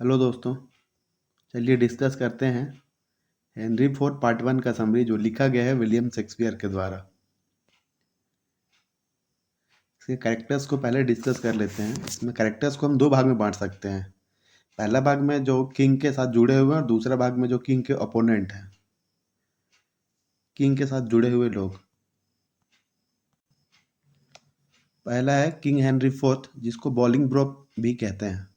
Hello दोस्तों, चलिए discuss करते हैं हेनरी फोर्थ पार्ट वन का समरी जो लिखा गया है विलियम शेक्सपियर के द्वारा। इसके कैरेक्टर्स को पहले डिस्कस कर लेते हैं। इसमें कैरेक्टर्स को हम दो भाग में बांट सकते हैं। पहला भाग में जो किंग के साथ जुड़े हुए हैं और दूसरा भाग में जो किंग के ओपोनेंट हैं, किंग के साथ जुड़े हुए लोग। पहला है किंग हेनरी फोर्थ, जिसको बॉलिंगब्रोक भी कहते हैं।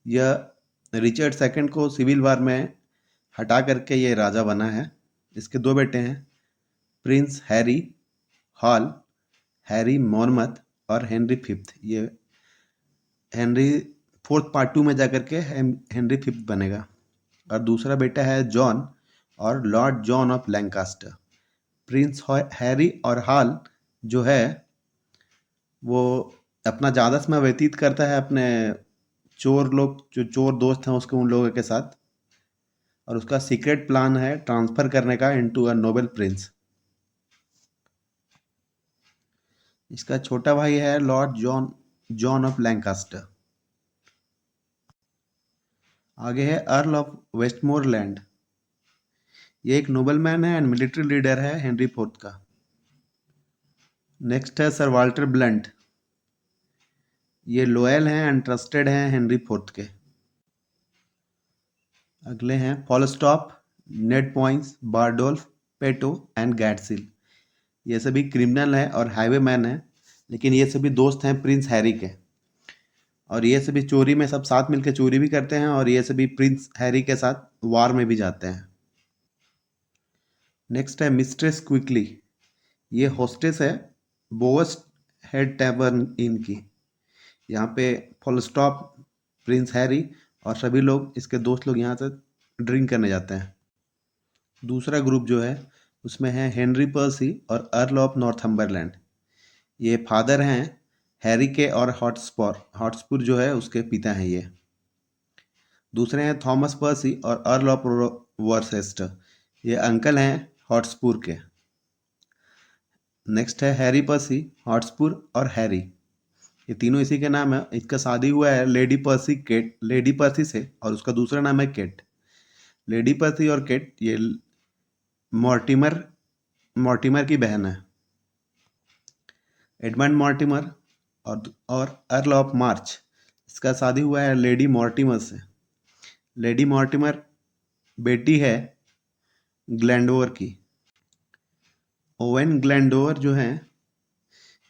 यह रिचर्ड सेकंड को सिविल वार में हटा करके ये राजा बना है। इसके दो बेटे हैं, प्रिंस हैरी हॉल, हैरी मॉनमथ और हेनरी फिफ्थ। ये हेनरी फोर्थ पार्ट टू में जाकर के हेनरी फिफ्थ बनेगा। और दूसरा बेटा है जॉन और Lord John of Lancaster. Prince Harry और हॉल जो है वो अपना ज़्यादा समय व्यतीत करता है अपने चोर लोग, जो चोर दोस्त हैं उसके, उन लोगों के साथ। और उसका सीक्रेट प्लान है ट्रांसफ़र करने का इनटू अ नोबेल प्रिंस। इसका छोटा भाई है Lord John John of Lancaster. आगे है अर्ल ऑफ वेस्टमोरलैंड। ये एक नोबलमैन है एंड मिलिट्री लीडर है हेनरी फोर्थ का। नेक्स्ट है सर वाल्टर ब्लंट। ये लॉयल हैं एंड ट्रस्टेड हैं हेनरी फोर्थ के। अगले हैं फॉलस्टॉप, नेड पॉइंट्स, बारडोल्फ, पेटो एंड गैटसिल। ये सभी क्रिमिनल हैं और हाईवे मैन हैं, लेकिन ये सभी दोस्त हैं प्रिंस हैरी के। और ये सभी चोरी में सब साथ मिलकर चोरी भी करते हैं और ये सभी प्रिंस हैरी के साथ वार में भी जाते हैं। नेक्स्ट है मिस्ट्रेस क्विकली। ये होस्टेस है बोवेस्ट हेड टैवर्न इन की। यहाँ पे फुल स्टॉप, प्रिंस हैरी और सभी लोग, इसके दोस्त लोग यहाँ से ड्रिंक करने जाते हैं। दूसरा ग्रुप जो है उसमें है हेनरी पर्सी और अर्ल ऑफ नॉर्थम्बरलैंड। ये फादर हैं हैरी के और हॉटस्पुर जो है उसके पिता हैं ये। दूसरे हैं थॉमस पर्सी और अर्ल ऑफ वर्सेस्टर। ये अंकल हैं हॉटस्पुर के। नेक्स्ट है हैरी पर्सी, हॉटस्पुर और हैरी। ये तीनों इसी के नाम है। इसका शादी हुआ है लेडी पर्सी से और उसका दूसरा नाम है केट। लेडी पर्सी और केट ये मॉर्टिमर मॉर्टिमर की बहन है। एडमंड मॉर्टिमर और अर्ल ऑफ मार्च, इसका शादी हुआ है लेडी मॉर्टिमर से। लेडी मॉर्टिमर बेटी है ग्लैंडोर की। ओवेन ग्लैंडोर जो हैं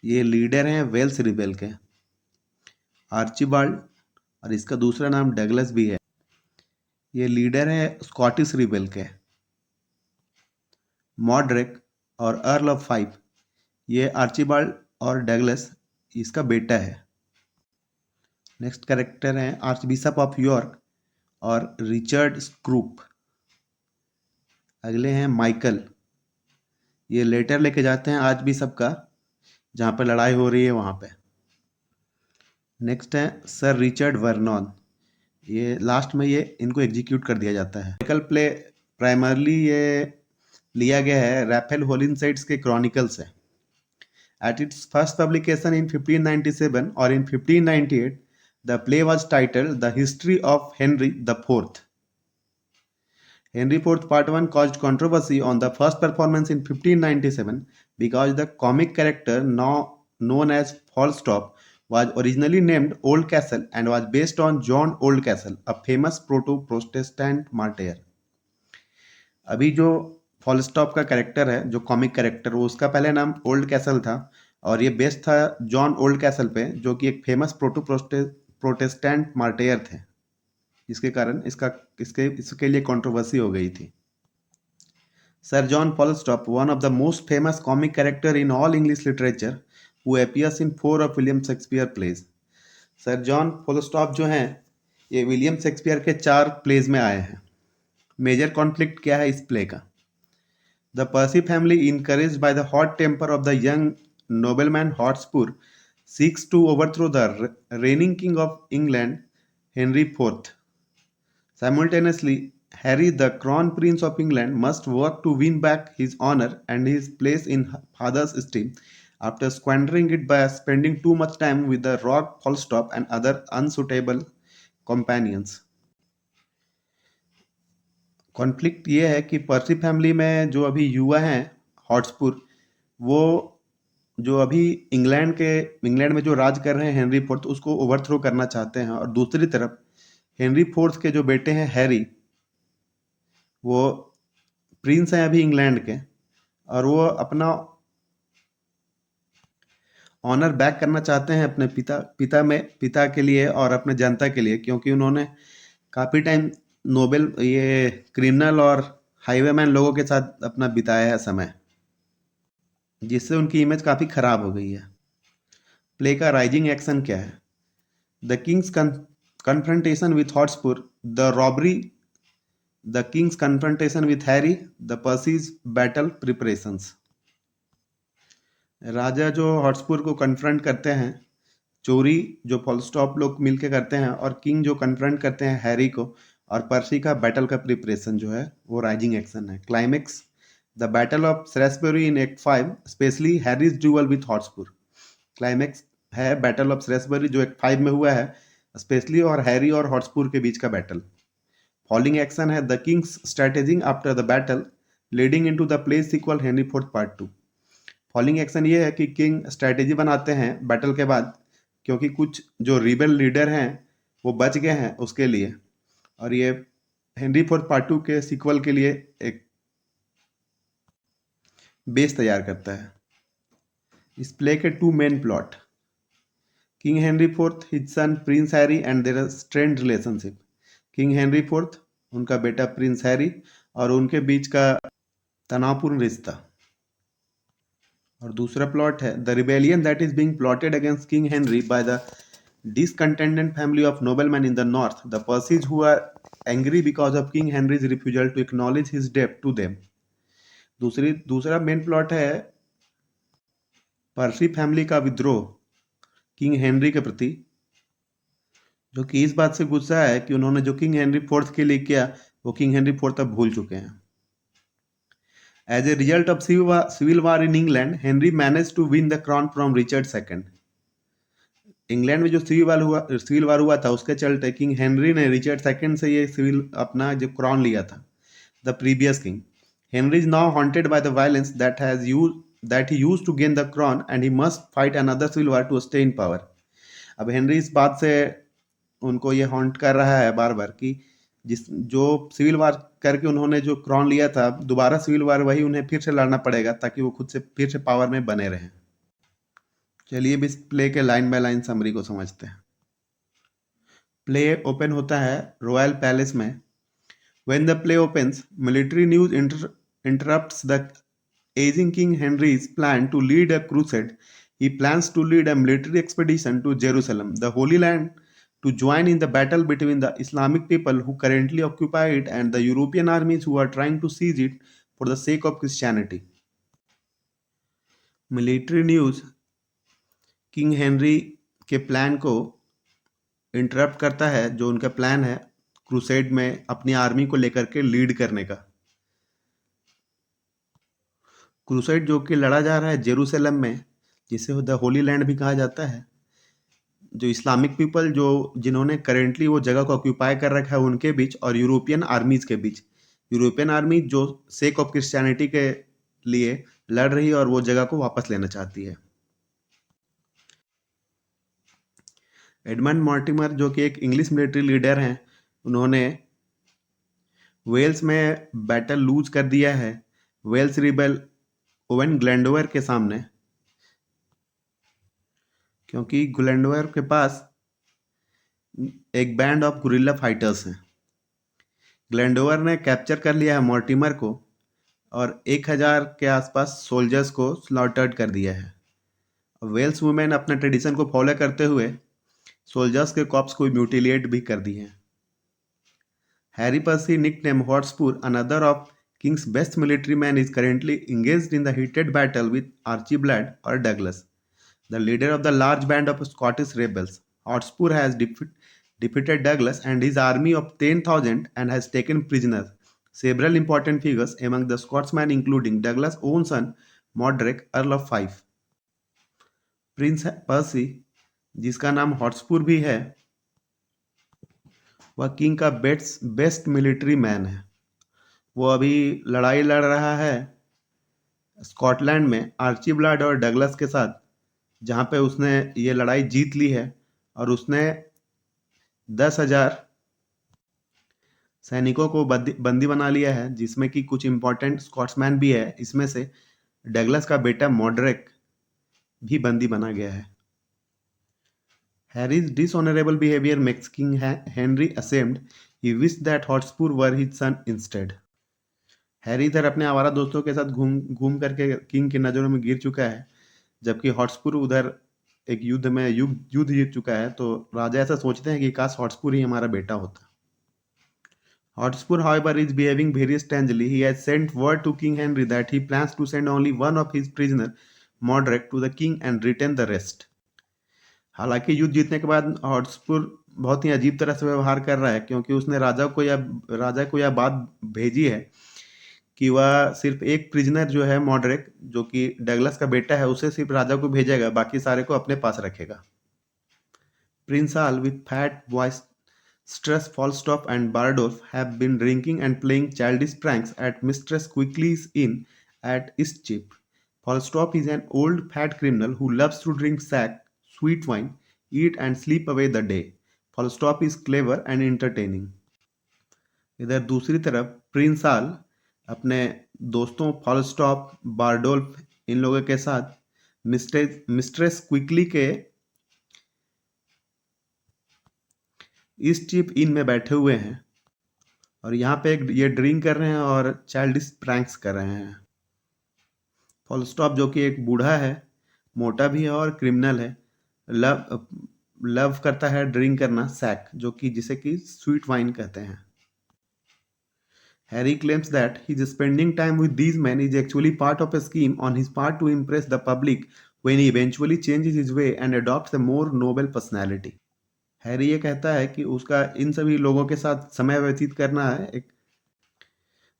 ये लीडर हैं वेल्स रिबेल के। आर्चिबाल्ड और इसका दूसरा नाम डगलस भी है, ये लीडर है स्कॉटिश रिबेल के। मॉड्रिक और अर्ल ऑफ फाइव, ये आर्चिबाल्ड और डगलस इसका बेटा है। नेक्स्ट कैरेक्टर हैं आर्चबिशप ऑफ यॉर्क और रिचर्ड स्क्रूप। अगले हैं माइकल। ये लेटर लेके जाते हैं आर्चबिशप का जहाँ पे लड़ाई हो रही है वहाँ पे। नेक्स्ट है सर रिचर्ड वर्नॉन। ये लास्ट में ये इनको एग्जीक्यूट कर दिया जाता है। माइकल प्ले प्राइमरली ये लिया गया है रैफेल होलिनसाइड्स के क्रॉनिकल से। At its first publication in 1597 or in 1598, the play was titled The History of Henry IV. Henry IV Part 1 caused controversy on the first performance in 1597 because the comic character now known as Falstaff was originally named Oldcastle and was based on John Oldcastle, a famous proto-Protestant martyr. अभी जो फॉलस्टॉप का character है, जो comic character, वो उसका पहले नाम old castle था और ये बेस्ड था जॉन ओल्ड कैसल पे, जो कि एक फेमस प्रोटेस्टेंट मार्टेयर थे, जिसके कारण इसके लिए कंट्रोवर्सी हो गई थी। Sir John Falstaff, one of the most famous comic character in all English literature, who appears in 4 of William Shakespeare plays. Sir John Falstaff जो हैं ये विलियम शेक्सपियर के 4 प्लेज में आए हैं। मेजर कॉन्फ्लिक्ट क्या है इस प्ले का? The Percy family, encouraged by the hot temper of the young nobleman Hotspur, seeks to overthrow the reigning king of England, Henry IV. Simultaneously, Harry, the crown prince of England, must work to win back his honor and his place in father's esteem after squandering it by spending too much time with the rogue Falstaff and other unsuitable companions. Conflict ये है कि पर्सी family में जो अभी युवा हैं हॉटस्पुर, वो जो अभी इंग्लैंड में जो राज कर रहे हैं हेनरी फोर्थ, उसको ओवरथ्रो करना चाहते हैं। और दूसरी तरफ हेनरी फोर्थ के जो बेटे हैं हैरी, वो प्रिंस हैं अभी इंग्लैंड के, और वो अपना ऑनर बैक करना चाहते हैं अपने पिता के लिए और अपने जनता के लिए, क्योंकि उन्होंने काफ़ी टाइम नोबेल ये क्रिमिनल और हाईवेमैन लोगों के साथ अपना बिताया है समय, जिससे उनकी इमेज काफ़ी खराब हो गई है। प्ले का राइजिंग एक्शन क्या है? The Kings confrontation with Hotspur, the robbery, the king's confrontation with Harry, the Percy's battle preparations। राजा जो हॉटस्पुर को कन्फ्रंट करते हैं, चोरी जो फॉलस्टॉप लोग मिलके करते हैं, और किंग जो कन्फ्रंट करते हैं हैरी को, और पर्सी का बैटल का प्रिपरेशन जो है वो राइजिंग एक्शन है। Climax, the battle of Shrewsbury in act 5, specially Harry's duel with Hotspur. Climax है बैटल ऑफ श्रेसबरी जो एक्ट 5 में हुआ है, स्पेशली और हैरी और हॉटस्पुर के बीच का बैटल। फॉलिंग एक्शन है the king's strategizing after the battle leading into the play sequel Henry fourth part 2। Falling action ये है कि किंग स्ट्रेटेजी बनाते हैं बैटल के बाद, क्योंकि कुछ जो रिबेल लीडर हैं वो बच गए हैं उसके लिए, और ये हेनरी फोर्थ पार्ट 2 के सीक्वल के लिए एक बेस तैयार करता है। इस प्ले के 2 main plot: king Henry fourth, his son prince Harry and their strained relationship. King Henry fourth, उनका बेटा प्रिंस हैरी, और उनके बीच का तनावपूर्ण रिश्ता। और दूसरा प्लॉट है the rebellion that is being plotted against king Henry by the discontented family of noblemen in the north, the Percys, who are angry because of King Henry's refusal to acknowledge his debt to them। दूसरा main plot है पर्सी family का विद्रोह king Henry के प्रति, जो कि इस बात से गुस्सा है कि उन्होंने जो किंग हेनरी फोर्थ के लिए किया वो किंग हेनरी फोर्थ अब भूल चुके हैं। As a result of civil war in England, Henry manage to win the crown from Richard second. England में जो सिविल वार हुआ था उसके चलते किंग हेनरी ने रिचर्ड सेकंड से ये अपना जो क्रॉन लिया था। The previous king Henry is now haunted by the violence that he used to gain the crown and he must fight another civil war to stay in power. अब Henry इस बात से उनको ये हॉन्ट कर रहा है बार बार कि जो सिविल वार करके उन्होंने जो क्रॉन लिया था, दोबारा सिविल वार वही उन्हें फिर से लड़ना पड़ेगा ताकि वो खुद से फिर से पावर में बने रहें। चलिए अब इस प्ले के लाइन बाय लाइन समरी को समझते हैं। प्ले ओपन होता है रॉयल पैलेस में। When the play opens, military news interrupts the aging King Henry's plan to lead a crusade. He plans to lead a military expedition to Jerusalem, the Holy Land, to join in the battle between the Islamic people who currently occupy it and the European armies who are trying to seize it for the sake of Christianity। Military news king Henry के plan को interrupt करता है, जो उनका plan है crusade में अपनी army को लेकर के लीड करने का। क्रूसेड जो कि लड़ा जा रहा है जेरूसलम में, जिसे द होली लैंड भी कहा जाता है। जो इस्लामिक पीपल जिन्होंने करेंटली वो जगह को ऑक्यूपाई कर रखा है उनके बीच, और यूरोपियन आर्मीज के बीच। यूरोपियन आर्मी जो सेक ऑफ क्रिश्चियनिटी के लिए लड़ रही है और वो जगह को वापस लेना चाहती है। एडमंड मॉर्टिमर जो कि एक इंग्लिश मिलिट्री लीडर हैं, उन्होंने वेल्स में बैटल लूज कर दिया है वेल्स रिबेल ओवेन ग्लैंडोवर के सामने, क्योंकि ग्लैंडोवर के पास एक बैंड ऑफ गुरिल्ला फाइटर्स हैं। ग्लैंडोवर ने कैप्चर कर लिया है मॉर्टिमर को और 1000 के आसपास सोल्जर्स को स्लॉटर्ड कर दिया है। वेल्स वुमेन अपने ट्रेडिशन को फॉलो करते हुए सोल्जर्स के कॉप्स को म्यूटिलेट भी कर दिए हैं। Harry pursed, nicknamed Hotspur, another of King's best military men, is currently engaged in the heated battle with Archibald or Douglas, the leader of the large band of Scottish rebels. Hotspur has defeated Douglas and his army of 10,000 and has taken prisoners several important figures among the Scotsmen, including Douglas' own son, Modric, Earl of Fife। Prince Percy, जिसका नाम हॉटस्पुर भी है, वह king का best military man है। वो अभी लड़ाई लड़ रहा है स्कॉटलैंड में आर्चीब्लाड और डगलस के साथ, जहाँ पे उसने ये लड़ाई जीत ली है और उसने 10,000 सैनिकों को बंदी बना लिया है, जिसमें कि कुछ इंपॉर्टेंट स्कॉट्समैन भी है। इसमें से डगलस का बेटा मॉड्रेक भी बंदी बना गया है। Harry's dishonorable behavior makes King Henry ashamed. He wished that Hotspur were his son instead. Harry इधर अपने आवारा दोस्तों के साथ घूम घूम करके किंग की नज़रों में गिर चुका है, जबकि हॉटस्पुर उधर एक युद्ध में युद्ध जीत चुका है। तो राजा ऐसा सोचते हैं कि काश हॉटस्पुर ही हमारा बेटा होता। Hotspur, however, is behaving very strangely. He has sent word to King Henry that he plans to send only one of his prisoners, Modric, to the king and retain the rest. हालांकि युद्ध जीतने के बाद हॉटस्पुर बहुत ही अजीब तरह से व्यवहार कर रहा है, क्योंकि उसने राजा को यह बात भेजी है कि वह सिर्फ एक प्रिजनर जो है मॉड्रिक, जो कि डगलस का बेटा है, उसे सिर्फ राजा को भेजेगा, बाकी सारे को अपने पास रखेगा। Prince all with fat boys Stress, Falstaff and Bardolph have been drinking and playing childish pranks at Mistress Quickly's inn at Eastcheap. Falstaff is an old fat criminal who loves to drink sack, sweet wine, eat and sleep away the day. Falstaff is clever and entertaining. इधर दूसरी तरफ Prince आल अपने दोस्तों फॉलस्टॉप, बारडोल्फ, इन लोगों के साथ mistress quickly के ईस्टचीप इन में बैठे हुए हैं और यहाँ पे ये ड्रिंक कर रहे हैं और चाइल्डिश प्रैंक्स कर रहे हैं। फॉलस्टॉप जो कि एक बूढ़ा है, मोटा भी है और क्रिमिनल है, लव करता है ड्रिंक करना सैक, जो कि जिसे कि स्वीट वाइन कहते हैं। Harry claims that his spending time with these men is actually part of a scheme on his part to impress the public when he eventually changes his way and adopts a more noble personality. Harry ये कहता है कि उसका इन सभी लोगों के साथ समय व्यतीत करना है एक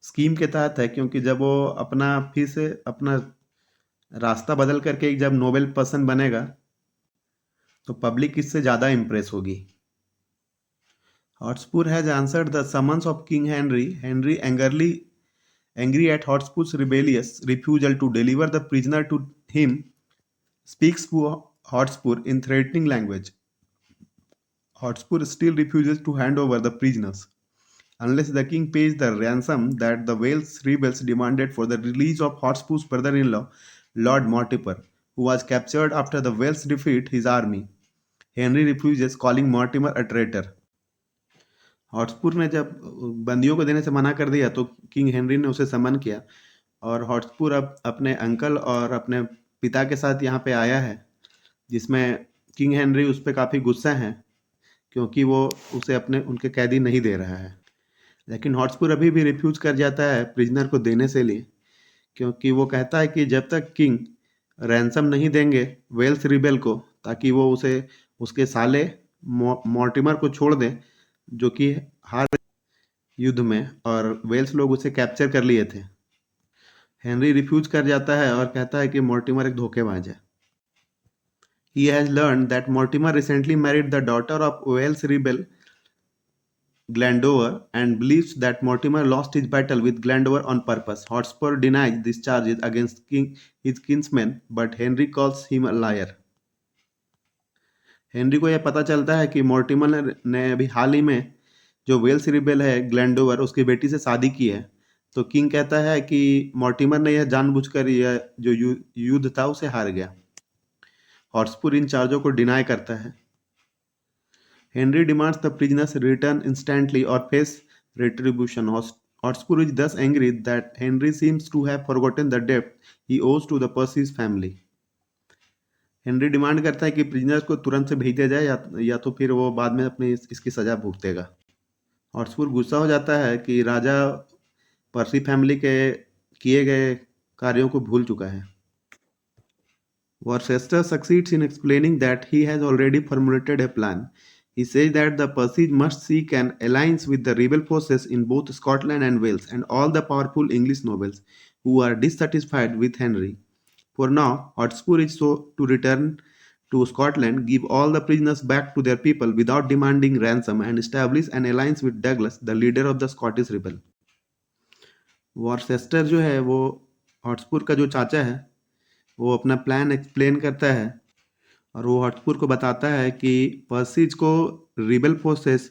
स्कीम के तहत है, क्योंकि जब वो फिर से अपना रास्ता बदल करके एक जब नोबेल पर्सन बनेगा तो पब्लिक इससे ज़्यादा इम्प्रेस होगी। Hotspur has answered the summons of King Henry. Henry angry at Hotspur's rebellious refusal to deliver the prisoner to him, speaks to Hotspur in threatening language. Hotspur still refuses to hand over the prisoners unless the king pays the ransom that the Wales rebels demanded for the release of Hotspur's brother-in-law, Lord Mortimer, who was captured after the Wales defeat his army. Henry refuses, calling Mortimer a traitor. हॉटस्पुर ने जब बंदियों को देने से मना कर दिया तो किंग हेनरी ने उसे समन किया और हॉटस्पुर अब अपने अंकल और अपने पिता के साथ यहाँ पे आया है, जिसमें किंग हेनरी उस पर काफ़ी गुस्सा है क्योंकि वो उसे उनके कैदी नहीं दे रहा है। लेकिन हॉटस्पुर अभी भी रिफ्यूज कर जाता है प्रिजनर को देने से लिए, क्योंकि वो कहता है कि जब तक किंग रैंसम नहीं देंगे वेल्स रिबेल को, ताकि वो उसके साले मॉर्टिमर को छोड़ दें, जो कि हार युद्ध में और वेल्स लोग उसे कैप्चर कर लिए थे। हेनरी रिफ्यूज कर जाता है और कहता है कि मॉर्टिमर एक धोखेबाज है। He has learned that Mortimer recently married the daughter of Wales rebel Glandower and believes that Mortimer lost his battle with Glandower on purpose. Hotspur denies these charges against his kinsman, but Henry calls him a liar. Henry को यह पता चलता है कि Mortimer ने अभी हाल ही में जो वेल्स रिबेल है ग्लैंडोवर, उसकी बेटी से शादी की है। तो किंग कहता है कि मॉर्टिमर ने यह जानबूझकर यह जो युद्ध था उसे हार गया। हॉटस्पुर इन चार्जों को डिनाई करता है। Henry demands the prisoners return instantly और face retribution. Hotspur is thus angry that Henry seems to have forgotten the debt he owes to the Percy's family. Henry demand करता है कि प्रिजनर्स को तुरंत से भेज दिया जाए या तो फिर वो बाद में अपनी इसकी सजा भुगतेगा। हॉटस्पुर गुस्सा हो जाता है कि राजा पर्सी फैमिली के किए गए कार्यों को भूल चुका है। Worcester succeeds in explaining that he has already formulated a plan. He says that the Percys must seek an alliance with the rebel forces in both Scotland and Wales and all the powerful English nobles who are dissatisfied with Henry. For now, Hotspur is so to return to Scotland, give all the prisoners back to their people without demanding ransom, and establish an alliance with Douglas, the leader of the Scottish rebel. वॉरचेस्टर जो है वो हॉटस्पूर का जो चाचा है वो अपना plan explain करता है और वो हॉटस्पूर को बताता है कि पर्सिज को रिबेल फोर्सेस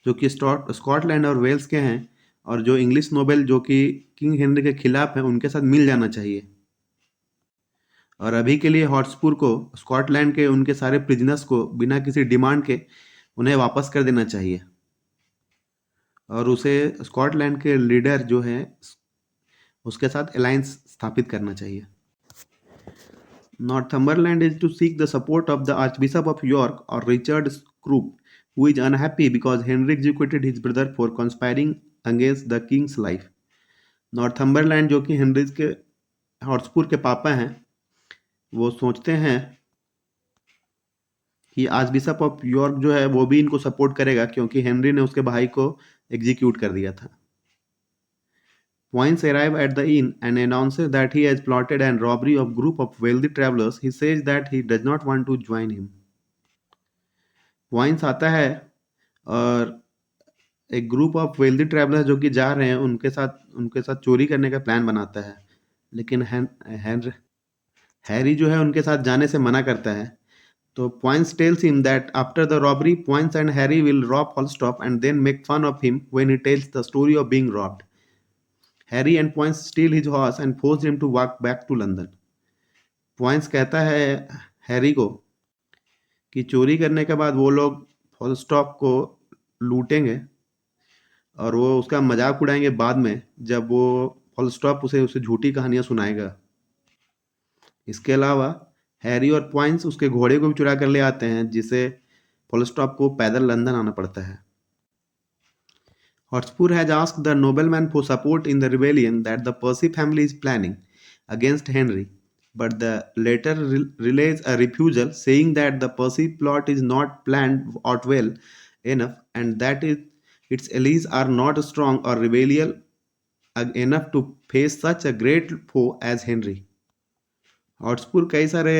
जो कि स्कॉटलैंड और वेल्स के हैं और जो इंग्लिश नोबेल जो कि किंग हेनरी के खिलाफ हैं उनके साथ मिल जाना चाहिए। और अभी के लिए हॉटस्पूर को स्कॉटलैंड के उनके सारे प्रिजनर्स को बिना किसी डिमांड के उन्हें वापस कर देना चाहिए और उसे स्कॉटलैंड के लीडर जो है उसके साथ अलायंस स्थापित करना चाहिए। Northumberland is to seek the support of the Archbishop of York or Richard Scrope, who is unhappy because Henry executed his brother for conspiring against the king's life. Northumberland जो कि Henry के हॉट्सपूर के पापा हैं वो सोचते हैं कि आर्च बिशप ऑफ यॉर्क जो है वो भी इनको सपोर्ट करेगा क्योंकि हेनरी ने उसके भाई को एग्जीक्यूट कर दिया था। Points arrive at the inn and announces that he has plotted a robbery of group of wealthy travelers. He says that he does not want to join him. Points आता है और एक ग्रुप ऑफ वेल्दी ट्रैवलर्स जो कि जा रहे हैं उनके साथ चोरी करने का प्लान बनाता है, लेकिन हैरी जो है उनके साथ जाने से मना करता है। तो Poins tells him that after the robbery Poins and Harry will rob Falstaff and then make fun of him when he tells the story of being robbed. Harry and Poins steal his horse and force him to walk back to London. Poins कहता है Harry को कि चोरी करने के बाद वो लोग फॉलस्टॉप को लूटेंगे और वो उसका मजाक उड़ाएंगे बाद में जब वो फॉलस्टॉप उसे झूठी कहानियां सुनाएगा। इसके अलावा हैरी और पॉइंट्स उसके घोड़े को भी चुरा कर ले आते हैं जिसे फॉलस्टॉप को पैदल लंदन आना पड़ता है। Hotspur has asked the nobleman for support in the rebellion that the Percy family is planning against Henry, but the latter relays a refusal, saying that the Percy plot is not planned out well enough and that its allies are not strong or rebellious enough to face such a great foe as Henry. हॉटस्पूर कई सारे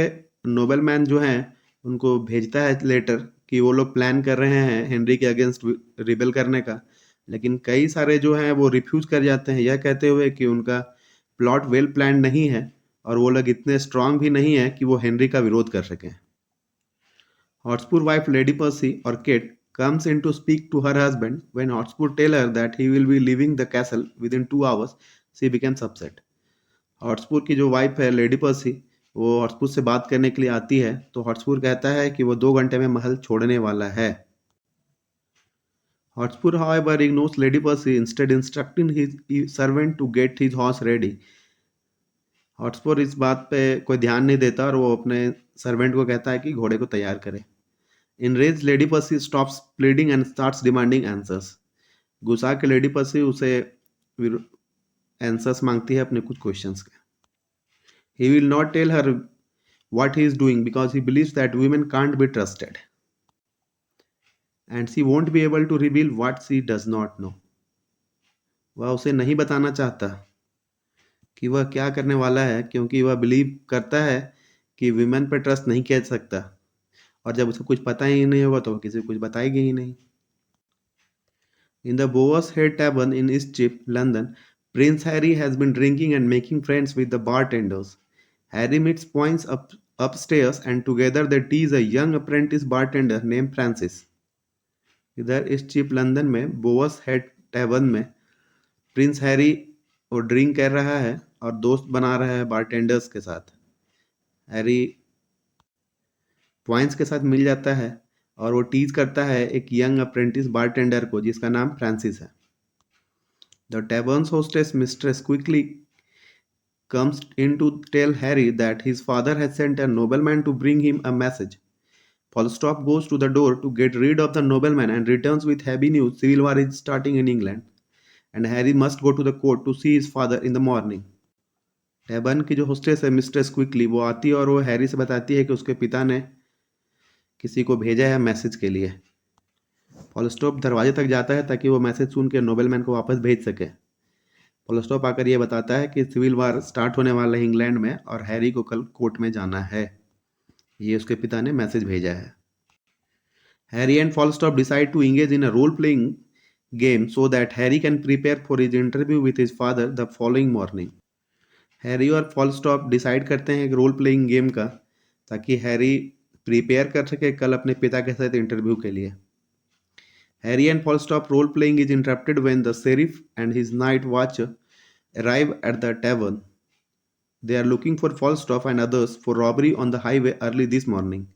nobleman जो हैं उनको भेजता है letter कि वो लोग प्लान कर रहे हैं हेनरी के अगेंस्ट रिबेल करने का, लेकिन कई सारे जो हैं वो रिफ्यूज कर जाते हैं यह कहते हुए कि उनका प्लॉट वेल प्लान नहीं है और वो लोग इतने स्ट्रांग भी नहीं है कि वो हेनरी का विरोध कर सकें। हॉटस्पूर वाइफ लेडी पर्सी और cat comes in to speak to her husband. When Hotspur tell her that he will be leaving the castle within 2 hours, she becomes upset. हॉटस्पूर की जो वाइफ है लेडी पर्सी वो हॉटस्पूर से बात करने के लिए आती है तो हॉटस्पूर कहता है कि वो 2 घंटे में महल छोड़ने वाला है। Hotspur, however, ignores Lady Percy, instead instructing his servant to get his horse ready. हॉटस्पूर इस बात पे कोई ध्यान नहीं देता और वो अपने सर्वेंट को कहता है कि घोड़े को तैयार करे। Enraged, Lady Percy stops pleading and starts demanding answers. गुस्सा के लेडी पर्सी उसे आंसर्स मांगती है अपने कुछ क्वेश्चंस के। He will not tell her what he is doing because he believes that women can't be trusted. And she won't be able to reveal what she does not know. वह उसे नहीं बताना चाहता कि वह क्या करने वाला है क्योंकि वह बिलीव करता है कि विमेन पर ट्रस्ट नहीं किया जा सकता और जब उसे कुछ पता ही नहीं होगा तो वह किसी को कुछ बताएगी ही नहीं। In the Boas Head Tavern in Eastcheap, London, Prince Harry has been drinking and making friends with the bartenders. Harry meets Points upstairs and together they tease a young apprentice bartender named Francis. इधर ईस्टचीप London में बोअस head tavern में Prince Harry वो drink कर रहा है और दोस्त बना रहा है बारटेंडर्स के साथ। हैरी पॉइंट्स के साथ मिल जाता है और वो टीज करता है एक यंग अप्रेंटिस बारटेंडर को जिसका नाम फ्रांसिस है। The tavern's hostess mistress Quickly comes in to tell Harry that his father has sent a nobleman to bring him a message. Falstaff goes to the door to get rid of the nobleman and returns with heavy news civil war is starting in England and Harry must go to the court to see his father in the morning. टैबर्न की जो hostess है mistress quickly वो आती है और वो Harry से बताती है कि उसके पिता ने किसी को भेजा है मैसेज के लिए। फॉलस्टॉप दरवाजे तक जाता है ताकि वो मैसेज सुन के नोबेलमैन को वापस भेज सके। फॉलस्टॉप आकर ये बताता है कि सिविल वार स्टार्ट होने वाला है इंग्लैंड में और हैरी को कल कोर्ट में जाना है। ये उसके पिता ने मैसेज भेजा है। Harry and Falstaff decide to engage in a role playing game so that Harry can prepare for his interview with his father the following morning. Harry और फॉलस्टॉप डिसाइड करते हैं एक रोल प्लेइंग गेम का ताकि Harry prepare कर सके कल अपने पिता के साथ इंटरव्यू के लिए. Harry and Falstaff role playing is interrupted when the sheriff and his night watch arrive at the tavern. They are looking for Falstaff and others for robbery on the highway early this morning.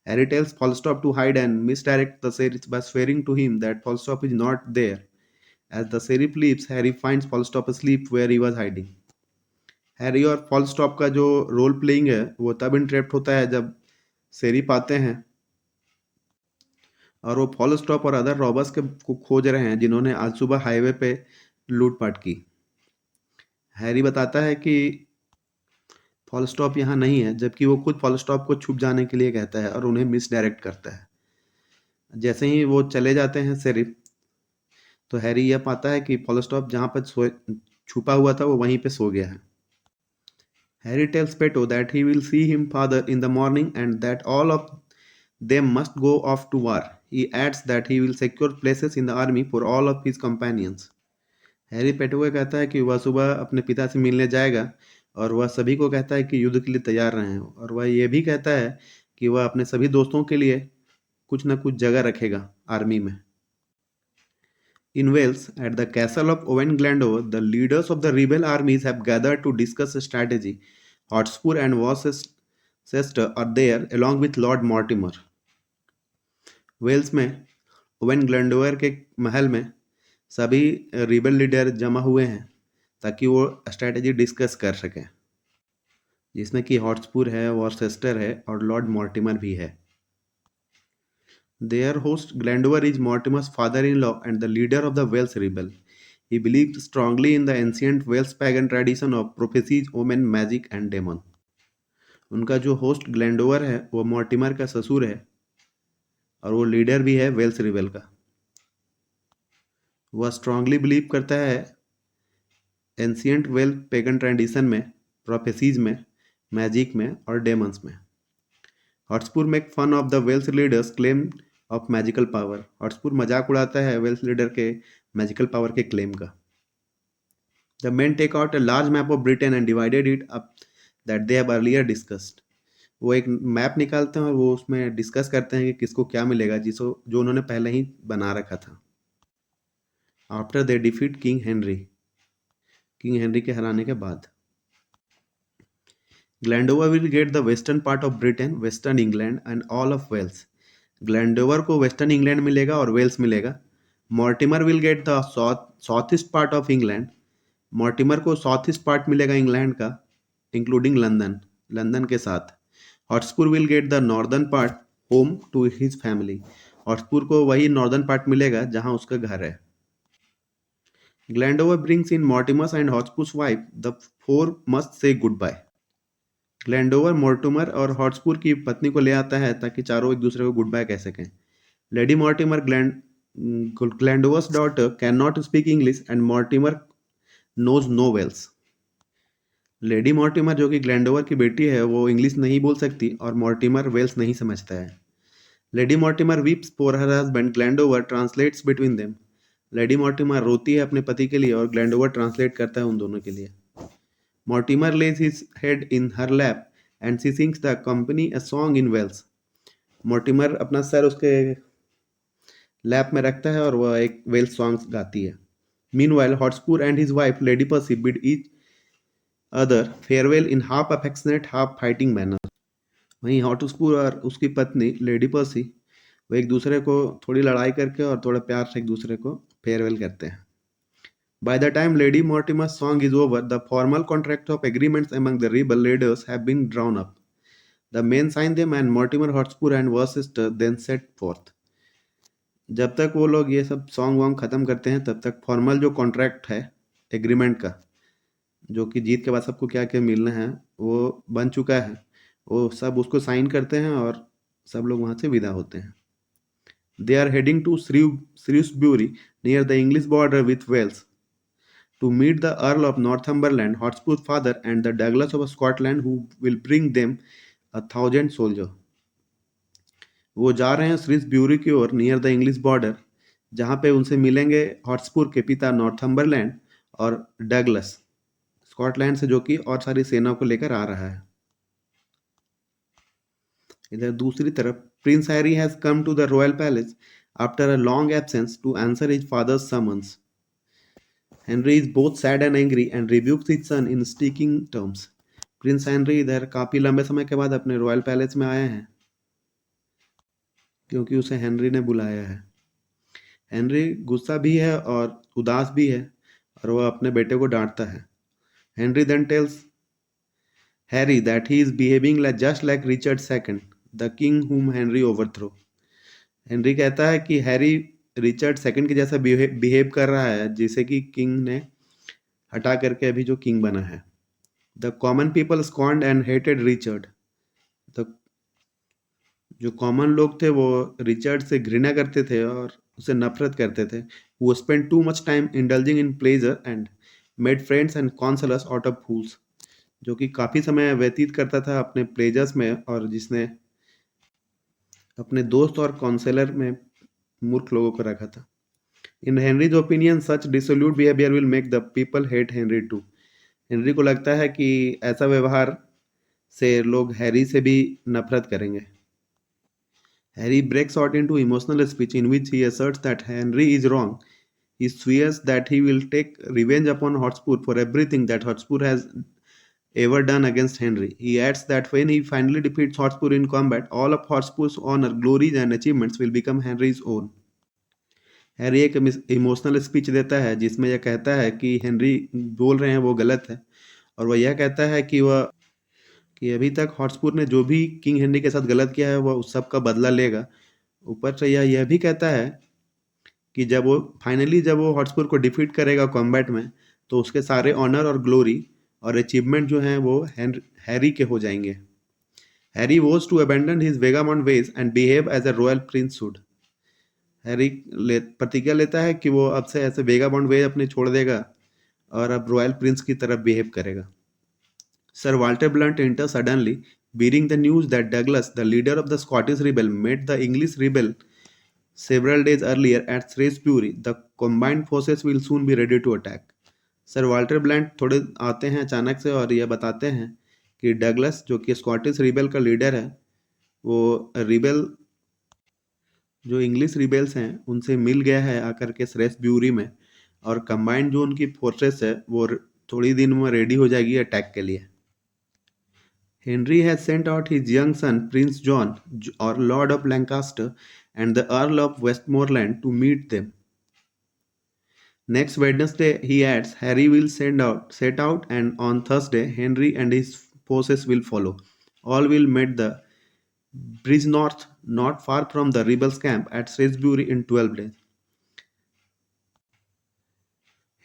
Harry tells Falstaff to hide and misdirect the sheriff by swearing to him that Falstaff is not there. As the sheriff leaves, Harry finds Falstaff asleep where he was hiding. Harry और फॉलस्टॉप का जो role playing है वो तब interrupt होता है जब sheriff आते हैं और वो फॉलस्टॉप और अदर रॉबर्स को खोज रहे हैं जिन्होंने आज सुबह हाईवे पे लूटपाट की. हैरी बताता है कि फॉलस्टॉप यहाँ नहीं है जबकि वो खुद फॉलस्टॉप को छुप जाने के लिए कहता है और उन्हें मिसडायरेक्ट करता है. जैसे ही वो चले जाते हैं शेरिफ तो हैरी यह पाता है कि फॉलस्टॉप जहाँ पर छुपा हुआ था वो वहीं पे सो गया है. Harry tells Peto that he will see him father in the morning and that all of them must go off to war. He adds that he will secure places in the army for all of his companions. Harry पेटो को कहता है कि वह सुबह अपने पिता से मिलने जाएगा और वह सभी को कहता है कि युद्ध के लिए तैयार रहें और वह यह भी कहता है कि वह अपने सभी दोस्तों के लिए कुछ न कुछ जगह रखेगा आर्मी में. In Wales, at the castle of Owen Glendower, the leaders of the rebel armies have gathered to discuss a strategy. Hotspur and Worcester are there along with Lord Mortimer. Wales में Owen Glendower के महल में सभी rebel leader जमा हुए हैं ताकि वो स्ट्रैटेजी डिस्कस कर सकें जिसमें कि हॉटस्पूर है, वॉर्सेस्टर है और लॉर्ड मॉर्टिमर भी है. Their host Glendower is Mortimer's father-in-law and the leader of the Wales rebel. He believed strongly in the ancient Wales pagan tradition of prophecies, omen, magic and demon. उनका जो host ग्लेंडोवर है वो Mortimer का ससुर है और वो लीडर भी है वेल्स रिबल का. वह स्ट्रांगली बिलीव करता है एंशियंट वेल पेगन ट्रेडिशन में, प्रोफेसीज में, मैजिक में और डेमन्स में. Hotspur make fun of the Welsh leader's claim of magical power. Hotspur मजाक उड़ाता है वेल्स लीडर के मैजिकल पावर के क्लेम का. The men take out a large map of Britain and divided it up that they have earlier discussed. वो एक map निकालते हैं और वो उसमें डिस्कस करते हैं कि किसको क्या मिलेगा जो उन्होंने पहले ही बना रखा था. After they defeat king Henry के हराने के बाद. Glendower will get the western part of Britain, western England and all of Wales. Glendower को वेस्टर्न इंग्लैंड मिलेगा और वेल्स मिलेगा. Mortimer will get the south east part of England. Mortimer को south east part मिलेगा England का including London के साथ. Hotspur will get the northern part home to his family. Hotspur को वही नॉर्दर्न पार्ट मिलेगा जहां उसका घर है. Glendower brings in Mortimer's and Hotspur's wife. The four must say goodbye. Glendower Mortimer और हॉटस्पूर की पत्नी को ले आता है ताकि चारों एक दूसरे को गुड बाय कह सकें. Lady Mortimer Glendower's daughter cannot speak English and Mortimer knows no Welsh. Lady Mortimer जो कि ग्लैंडोवर की बेटी है वो इंग्लिश नहीं बोल सकती और मॉर्टिमर वेल्स नहीं समझता है. Lady Mortimer weeps for her husband. Glendower translates between them. Lady Mortimer रोती है अपने पति के लिए और ग्लैंडोवर ट्रांसलेट करता है उन दोनों के लिए. Mortimer lays his head in her lap and she sings the company a song in Wales. Mortimer अपना सर उसके लैप में रखता है और वह एक वेल्स सॉन्ग गाती है. Meanwhile, Hotspur and his wife Lady Percy bid each other farewell in half affectionate, half fighting manner. वहीं हॉटस्पूर और उसकी पत्नी लेडी पर्सी वो एक दूसरे को थोड़ी लड़ाई करके और थोड़ा प्यार से एक दूसरे को फेयरवेल करते हैं. By the time Lady Mortimer's song is over, the formal contract of agreements among the rebel leaders have been drawn up. The men sign them and Mortimer, Hotspur and Worcester then set forth. जब तक वो लोग ये सब song Wong ख़त्म करते हैं तब तक फॉर्मल जो कॉन्ट्रैक्ट है एग्रीमेंट का जो कि जीत के बाद सबको क्या क्या मिलना है वो बन चुका है. वो सब उसको साइन करते हैं और सब लोग वहाँ से विदा होते हैं. They are heading to Shrewsbury near the English border with Wales to meet the Earl of Northumberland, Hotspur's father, and the Douglas of Scotland, who will bring them 1,000 soldiers. वो जा रहे हैं श्रीसब्यूरी की ओर नियर द इंग्लिश बॉर्डर जहाँ पे उनसे मिलेंगे हॉटस्पूर के पिता नॉर्थम्बरलैंड और डगलस स्कॉटलैंड से, जो कि और सारी सेना को लेकर आ रहा है। इधर दूसरी तरफ prince Harry has come to the royal palace after a long absence to answer his father's summons. Henry is both sad and angry and rebukes his son in speaking terms. Prince Henry इधर काफी लंबे समय के बाद अपने royal palace में आए हैं क्योंकि उसे हेनरी ने बुलाया है। हेनरी गुस्सा भी है और उदास भी है और वह अपने बेटे को डांटता है। Henry then tells Harry that he is behaving just like Richard second, the king whom Henry overthrow. Henry कहता है कि हैरी रिचर्ड सेकंड के जैसा बिहेव कर रहा है जिसे कि किंग ने हटा करके अभी जो किंग बना है। The common people scorned and hated Richard. The जो कॉमन लोग थे वो रिचर्ड से घृणा करते थे और उसे नफरत करते थे। वो spend too much time indulging in pleasure and made friends and counsellors out of fools. जो कि काफ़ी समय व्यतीत करता था अपने प्लेजर्स में और जिसने अपने दोस्त और काउंसलर में मूर्ख लोगों को रखा था। In Henry's opinion such dissolute behaviour will make the people hate Henry too. Henry को लगता है कि ऐसा व्यवहार से लोग हैरी से भी नफरत करेंगे। Harry breaks out into emotional speech in which he asserts that Henry is wrong. He swears that he will take revenge upon Hotspur for everything that Hotspur has ever done against Henry. He adds that when he finally defeats Hotspur in combat, all of Hotspur's honor, glories and achievements will become Henry's own. Harry एक emotional speech देता है जिसमें यह कहता है कि Henry बोल रहे हैं वो गलत है और वह यह कहता है कि अभी तक हॉटस्पूर ने जो भी किंग हेनरी के साथ गलत किया है वह उस सब का बदला लेगा। ऊपर से यह भी कहता है कि जब वो हॉटस्पूर को डिफीट करेगा कॉम्बैट में तो उसके सारे ऑनर और ग्लोरी और अचीवमेंट जो हैं वो हैरी के हो जाएंगे। Harry was to abandon his vagabond ways and behave as a royal prince should. Harry प्रतिज्ञा लेता है कि वो अब से ऐसे वेगामॉन्ट वेज अपने छोड़ देगा और अब रॉयल प्रिंस की तरफ बिहेव करेगा। Sir Walter blunt enters suddenly, bearing the news that Douglas, the leader of the Scottish rebel, met the English rebel several days earlier at Shrewsbury. The combined forces will soon be ready to attack. Sir Walter blunt थोड़े आते हैं अचानक से और यह बताते हैं कि डगलस जो कि स्कॉटिश रिबेल का लीडर है वो रिबेल जो इंग्लिश रिबेल्स हैं उनसे मिल गया है आकर के श्रेसब्यूरी में और कंबाइंड जो उनकी फोर्सेस है वो थोड़ी दिन में रेडी हो जाएगी अटैक के लिए। Henry has sent out his young son Prince John, or Lord of Lancaster, and the Earl of Westmoreland to meet them. Next Wednesday, he adds, Harry will set out, and on Thursday, Henry and his forces will follow. All will meet the Bridge North, not far from the rebels' camp at Shrewsbury in 12 days.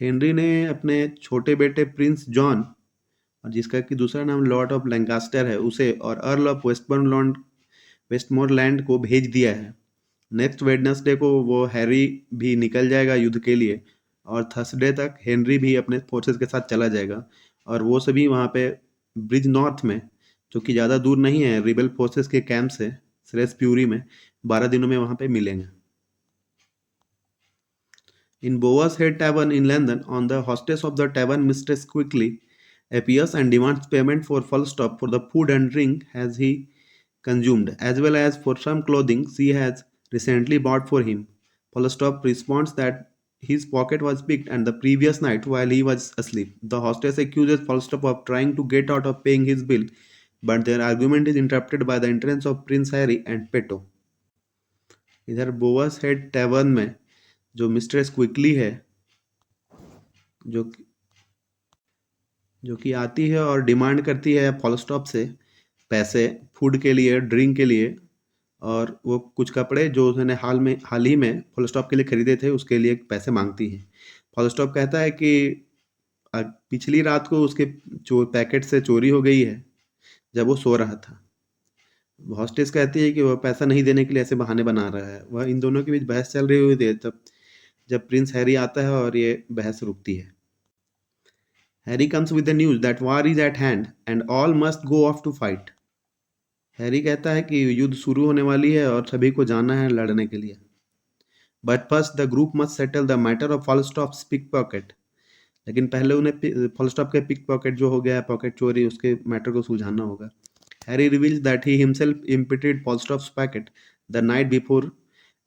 Henry ने अपने छोटे बेटे Prince John और जिसका कि दूसरा नाम Lord of Lancaster है उसे और अर्ल ऑफ वेस्टमोरलैंड को भेज दिया है। नेक्स्ट वेडनेसडे को वो हैरी भी निकल जाएगा युद्ध के लिए और थर्सडे तक हेनरी भी अपने फोर्सेस के साथ चला जाएगा और वो सभी वहाँ पे ब्रिज नॉर्थ में जो कि ज़्यादा दूर नहीं है रिबेल फोर्सेस के कैंप से श्रेसब्यूरी में 12 दिनों में वहाँ पे मिलेंगे। In Boa's Head Tavern in London, on the hostess of the tavern Mistress Quickly appears and demands payment for Falstaff for the food and drink as he consumed, as well as for some clothing she has recently bought for him. Falstaff responds that his pocket was picked and the previous night while he was asleep. The hostess accuses Falstaff of trying to get out of paying his bill, but their argument is interrupted by the entrance of Prince Harry and Petto. इधर बोअस head tavern में जो mistress quickly है जो कि आती है और demand करती है फॉलस्टॉप से पैसे फूड के लिए ड्रिंक के लिए और वो कुछ कपड़े जो उसने हाल ही में फॉलस्टॉप के लिए खरीदे थे उसके लिए पैसे मांगती है। फॉलस्टॉप कहता है कि पिछली रात को उसके पैकेट से चोरी हो गई है जब वो सो रहा था। हॉस्टेस कहती है कि वह पैसा नहीं देने के लिए ऐसे बहाने बना रहा है। वह इन दोनों के बीच बहस चल रही हुई थी जब प्रिंस हैरी आता है और ये बहस रुकती है। Harry comes with the news that war is at hand and all must go off to fight. Harry कहता है कि युद्ध शुरू होने वाली है और सभी को जाना है लड़ने के लिए। But first the group must settle the matter of Falstaff's pickpocket. लेकिन पहले उन्हें फॉलस्टॉप के पिक पॉकेट जो हो गया है पॉकेट चोरी, उसके मैटर को सुलझाना होगा। Harry reveals that he himself imitated Falstaff's packet the night before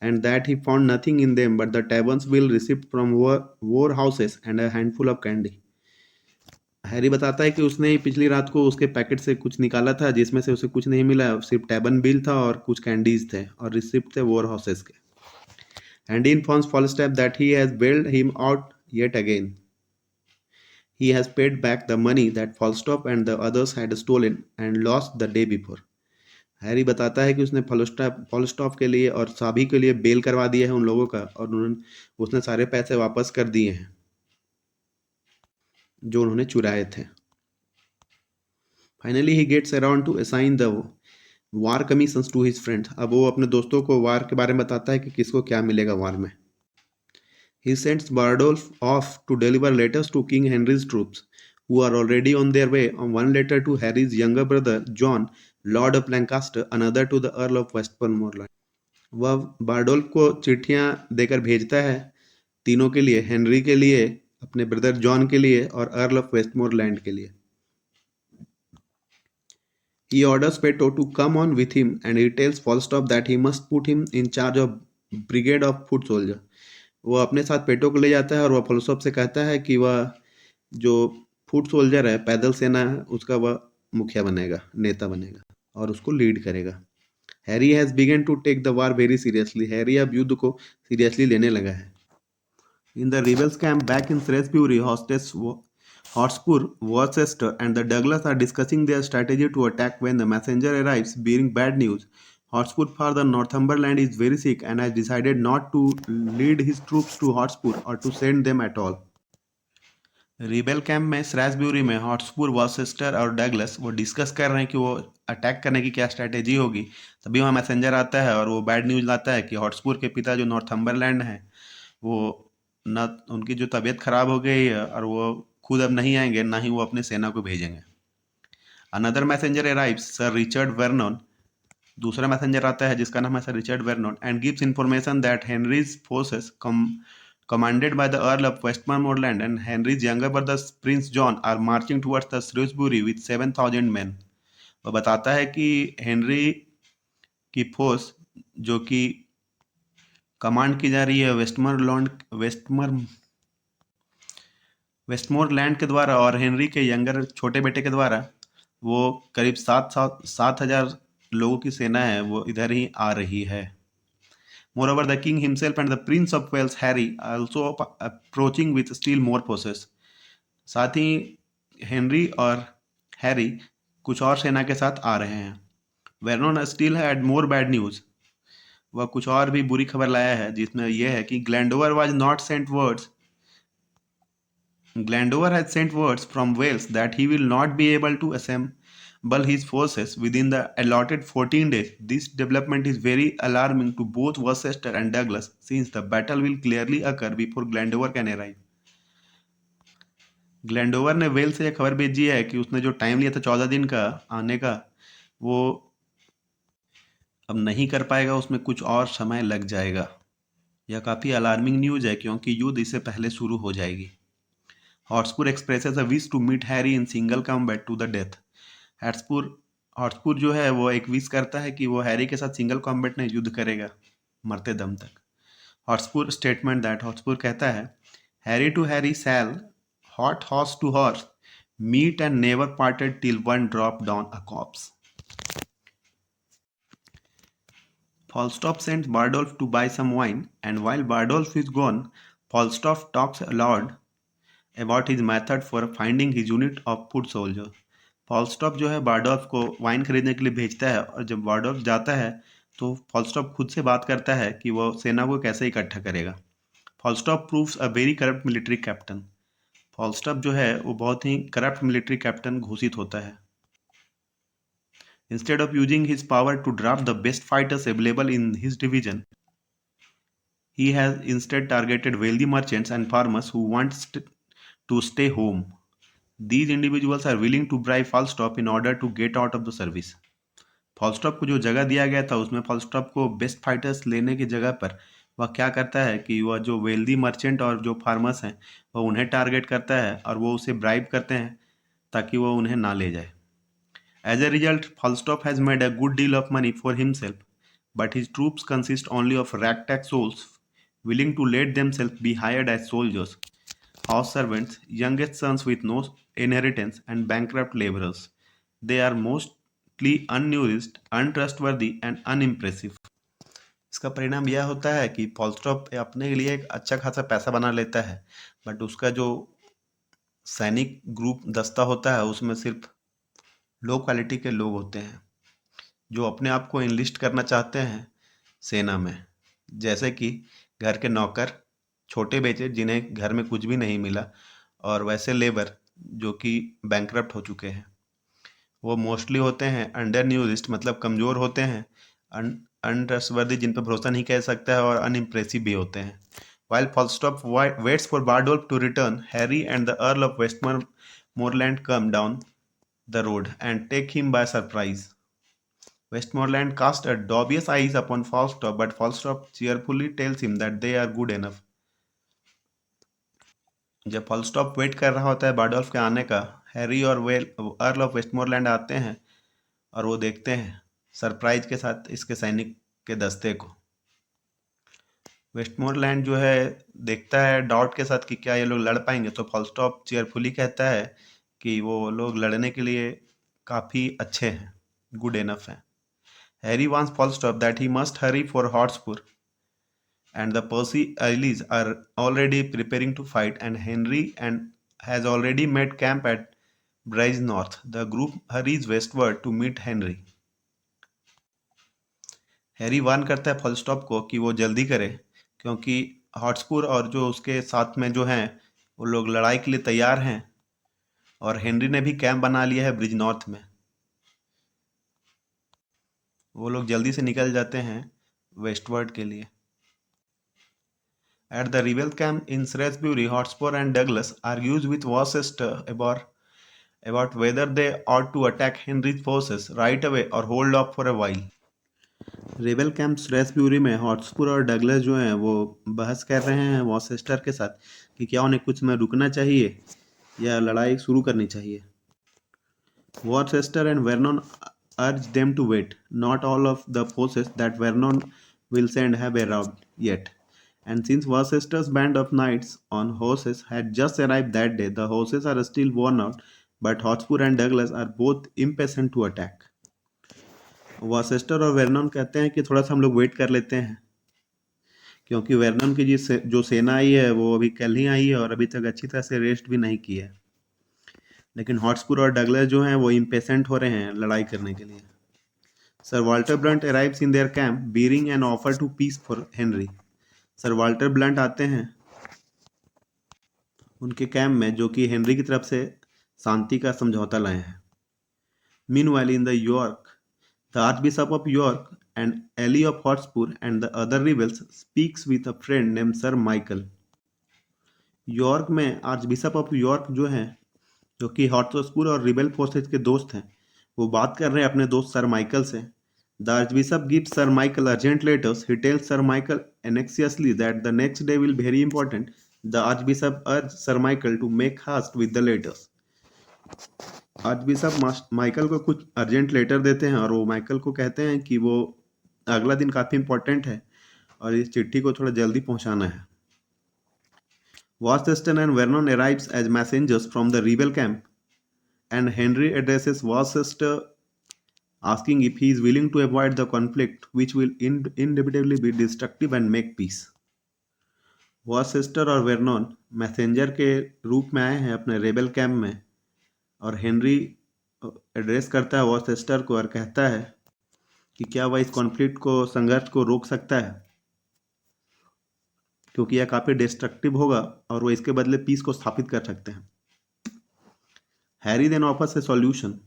and that he found nothing in them but the taverns bill received from warehouses and a handful of candy. Harry बताता है कि उसने ही पिछली रात को उसके packet से कुछ निकाला था जिसमें से उसे कुछ नहीं मिला, सिर्फ टैबन बिल था और कुछ कैंडीज थे और रिसिप्ट थे वॉर हाउसेस के। And informs Falstaff that he has bailed him out yet again. He has paid back the money that Falstaff and the others had stolen and lost the day before. Harry बताता है कि उसने फॉलस्टॉफ के लिए और साभी के लिए बेल करवा दिया है उन लोगों का, और उसने सारे पैसे वापस कर दिए हैं जो उन्होंने चुराए थे। Finally he gets around to assign the war commissions to his friends. अब वो अपने दोस्तों को वार के बारे में बताता है कि किसको क्या मिलेगा वार में। He sends Bardolph off to deliver letters to King Henry's troops, who are already on their way. One letter to Harry's younger brother John, Lord of Lancaster, another to the Earl of Westmoreland. वह बारडोल्फ को चिट्ठियां देकर भेजता है, तीनों के लिए, Henry के लिए, अपने ब्रदर जॉन के लिए और अर्ल ऑफ वेस्टमोरलैंड के लिए। He orders Peto to come on with him and he tells Falstaff that he must put him in charge of brigade of foot soldier. वो अपने साथ पेटो को ले जाता है और वह फॉलस्टॉप से कहता है कि वह जो फुट सोल्जर है, पैदल सेना है, उसका वह मुखिया बनेगा, नेता बनेगा और उसको लीड करेगा। Harry has begun to take the war very seriously. हैरी अब युद्ध को सीरियसली लेने लगा है। In the rebels camp back in Shrewsbury, Hotspur, Worcester, and the Douglas are discussing their strategy to attack when the messenger arrives bearing bad news. Hotspur for the Northumberland is very sick and has decided not to lead his troops to Hotspur or to send them at all. Rebel camp में श्रैसब्यूरी में हॉटस्पुर, Worcester और Douglas वो discuss कर रहे हैं कि वो attack करने की क्या स्ट्रैटेजी होगी। तभी वहाँ मैसेंजर आता है और वो बैड न्यूज़ लाता है कि हॉटस्पुर के पिता जो नॉर्थम्बरलैंड हैं वो न उनकी जो तबीयत खराब हो गई है और वो खुद अब नहीं आएंगे, ना ही वो अपने सेना को भेजेंगे। Another messenger arrives, sir Richard Vernon. दूसरा मैसेंजर आता है जिसका नाम है sir Richard Vernon, and gives information that Henrys forces commanded by the Earl of Westmoreland and Henry's younger brother Prince John are marching towards the Shrewsbury with 7,000 men. वह बताता है कि हेनरी की फोर्स जो कि कमांड की जा रही है वेस्टमोरलैंड के द्वारा और हेनरी के यंगर छोटे बेटे के द्वारा, वो करीब 7,000 लोगों की सेना है, वो इधर ही आ रही है। Moreover, the king himself and the Prince of Wales, Harry, are also approaching with still more forces. साथ ही हेनरी और हैरी कुछ और सेना के साथ आ रहे हैं। Vernon still had more bad news. वह कुछ और भी बुरी खबर लाया है जिसमें यह है कि Glendower had sent words from Wales that he will not be able to assemble his forces within the allotted 14 days. This development is very alarming to both Worcester and Douglas, since the battle will clearly occur before Glendower can arrive. ग्लैंडोवर ने well से यह खबर भेजी है कि उसने जो time लिया था 14 दिन का आने का, वो अब नहीं कर पाएगा, उसमें कुछ और समय लग जाएगा। यह काफ़ी अलार्मिंग न्यूज़ है क्योंकि युद्ध इससे पहले शुरू हो जाएगी। Hotspur expresses a wish to meet Harry in single combat to the death. Hotspur जो है वो एक विश करता है कि वो हैरी के साथ सिंगल कॉम्बैट में युद्ध करेगा मरते दम तक। हॉटस्पुर स्टेटमेंट दैट, हॉटस्पुर कहता है, Harry to Harry shall, hot horse to horse, meet and never parted till one dropped down a corpse. Falstaff sends Bardolph to buy some wine, and while Bardolph is gone, Falstaff talks aloud about his method for finding his unit of foot soldier. Falstaff जो है बारडोल्फ को wine खरीदने के लिए भेजता है और जब बारडोल्फ जाता है तो फॉल्स्टॉफ खुद से बात करता है कि वो सेना को कैसे इकट्ठा करेगा। Falstaff proves a very corrupt military captain. Falstaff जो है वो बहुत ही करप्ट मिलिट्री कैप्टन घोषित होता है। Instead of using his power to draft the best fighters available in his division, he has instead targeted wealthy merchants and farmers who want to stay home. These individuals are willing to bribe Falstaff in order to get out of the service. Falstaff को जो जगह दिया गया था उसमें Falstaff को best fighters लेने की जगह पर वह क्या करता है कि वह जो वेल्दी मर्चेंट और जो फार्मर्स हैं वह उन्हें टारगेट करता है और वो उसे ब्राइब करते हैं ताकि वो उन्हें ना ले जाए. As a result, Falstaff has made a good deal of money for himself, but his troops consist only of ragtag souls willing to let themselves be hired as soldiers, house servants, youngest sons with no inheritance, and bankrupt laborers. They are mostly unnourished, untrustworthy, and unimpressive. इसका परिणाम यह होता है कि फॉल्स्टॉप अपने लिए एक अच्छा खासा पैसा बना लेता है, बट उसका जो सैनिक ग्रुप दस्ता होता है उसमें सिर्फ लो क्वालिटी के लोग होते हैं जो अपने आप को इनलिस्ट करना चाहते हैं सेना में, जैसे कि घर के नौकर, छोटे बेटे जिन्हें घर में कुछ भी नहीं मिला, और वैसे लेबर जो कि बैंकरप्ट हो चुके हैं. वो मोस्टली होते हैं अंडर न्यूरिस्ट, मतलब कमज़ोर होते हैं, अनट्रस्टवर्दी जिन पर भरोसा नहीं कर सकता है, और अनइम्प्रेसिव भी होते हैं. While Falstaff waits for Bardolph to return, Harry and the Earl of Westmoreland come down the road and take him by surprise. Westmoreland cast a dubious eyes upon Falstaff, but Falstaff cheerfully tells him that they are good enough. जब फॉलस्टॉप wait कर रहा होता है बारडोल्फ के आने का, Harry और earl of Westmoreland आते हैं और वो देखते हैं सरप्राइज के साथ इसके सैनिक के दस्ते को. वेस्टमोरलैंड जो है देखता है डाउट के साथ कि क्या ये लोग लड़ पाएंगे, तो फॉलस्टॉप चेयरफुली कहता है कि वो लोग लड़ने के लिए काफ़ी अच्छे हैं, गुड इनफ हैं. Harry wants Falstaff that he must hurry for Hotspur, and the Percy Isles are already preparing to fight, and Henry and has already made camp at Bryce North. The group hurries westward to meet Henry. Harry warn करता है फॉलस्टॉप को कि वो जल्दी करे, क्योंकि हॉटस्पुर और जो उसके साथ में जो हैं वो लोग लड़ाई के लिए तैयार हैं, और हेनरी ने भी कैंप बना लिया है ब्रिज नॉर्थ में. वो लोग जल्दी से निकल जाते हैं वेस्टवर्ड के लिए. At the rebel camp in Shrewsbury, Hotspur and Douglas argues with Worcester about whether they ought to attack Henry's forces right away or hold off for a while. Rebel camp Shrewsbury में Hotspur और Douglas जो हैं वो बहस कर रहे हैं वॉसेस्टर के साथ कि क्या उन्हें कुछ में रुकना चाहिए या लड़ाई शुरू करनी चाहिए. Worcester and Vernon urge them to wait. Not all of the forces that Vernon will send have arrived yet. And since Worcester's band of knights on horses had just arrived that day, the horses are still worn out, but Hotspur and Douglas are both impatient to attack. Worcester और वेर्नन कहते हैं कि थोड़ा सा हम लोग wait कर लेते हैं, क्योंकि वेर्नन की जो सेना आई है वो अभी कल ही आई है और अभी तक अच्छी तरह से रेस्ट भी नहीं की है. लेकिन हॉटस्पुर और डगलस जो हैं वो इम्पेशेंट हो रहे हैं लड़ाई करने के लिए. Sir Walter Blunt arrives in their camp bearing an offer to peace for Henry. Sir Walter Blunt आते हैं उनके कैंप में, जो कि हेनरी की तरफ से शांति का समझौता लाए हैं. Meanwhile in the York, the archbishop of York and ally of Hotspur and the other rebels speaks with a friend name sir Michael. York में आर्चबिशप ऑफ यॉर्क जो हैं, जो कि हॉटस्पुर और रिबेल फोर्सेज के दोस्त हैं, वो बात कर रहे हैं अपने दोस्त सर माइकल से. The Archbishop gives Sir Michael urgent letters. He tells Sir Michael annexiously that the next day will be very important. The Archbishop urges Sir Michael to make haste with the letters. Archbishop Michael को कुछ urgent letter देते हैं और वो Michael को कहते हैं कि वो अगला दिन काफ़ी इम्पोर्टेंट है और इस चिट्ठी को थोड़ा जल्दी पहुंचाना है. Worcester and Vernon arrives as messengers from the rebel camp, and Henry addresses Worcester asking if he is willing to avoid the conflict which will inevitably be destructive and make peace. वॉसेस्टर और वेर्नॉन messenger के रूप में आए हैं अपने rebel camp में, और Henry address करता है वॉसेस्टर को और कहता है कि क्या वह इस कॉन्फ्लिक्ट को, संघर्ष को रोक सकता है, क्योंकि यह काफ़ी डिस्ट्रक्टिव होगा और वो इसके बदले पीस को स्थापित कर सकते हैं. Harry then offers a solution.